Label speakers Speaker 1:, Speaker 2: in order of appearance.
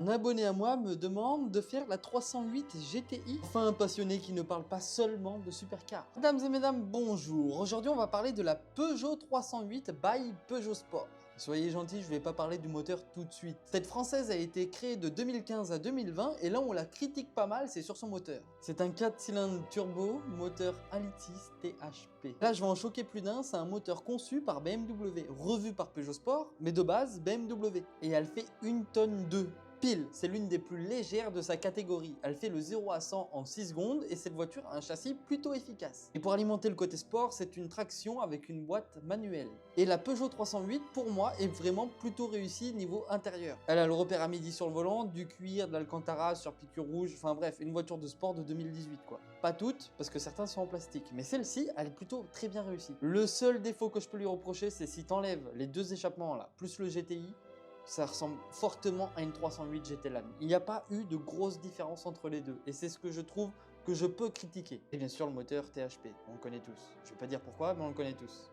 Speaker 1: abonné à moi me demande de faire la 308 GTI. Enfin, un passionné qui ne parle pas seulement de supercar. Mesdames et mesdames, bonjour. Aujourd'hui, on va parler de la Peugeot 308 by Peugeot Sport. Soyez gentils, je ne vais pas parler du moteur tout de suite. Cette française a été créée de 2015 à 2020 et là on la critique pas mal, c'est sur son moteur. C'est un 4 cylindres turbo, moteur Alitis THP. Là je vais en choquer plus d'un, c'est un moteur conçu par BMW, revu par Peugeot Sport, mais de base BMW. Et elle fait 1 tonne 2. Pile, c'est l'une des plus légères de sa catégorie. Elle fait le 0 à 100 en 6 secondes et cette voiture a un châssis plutôt efficace. Et pour alimenter le côté sport, c'est une traction avec une boîte manuelle. Et la Peugeot 308, pour moi, est vraiment plutôt réussie niveau intérieur. Elle a le repère à midi sur le volant, du cuir, de l'Alcantara sur piqûre rouge, enfin bref, une voiture de sport de 2018 quoi. Pas toutes, parce que certains sont en plastique, mais celle-ci, elle est plutôt très bien réussie. Le seul défaut que je peux lui reprocher, c'est si t'enlèves les deux échappements là, plus le GTI, ça ressemble fortement à une 308 GT Line. Il n'y a pas eu de grosse différence entre les deux. Et c'est ce que je trouve que je peux critiquer. Et bien sûr, le moteur THP, on le connaît tous. Je ne vais pas dire pourquoi, mais on le connaît tous.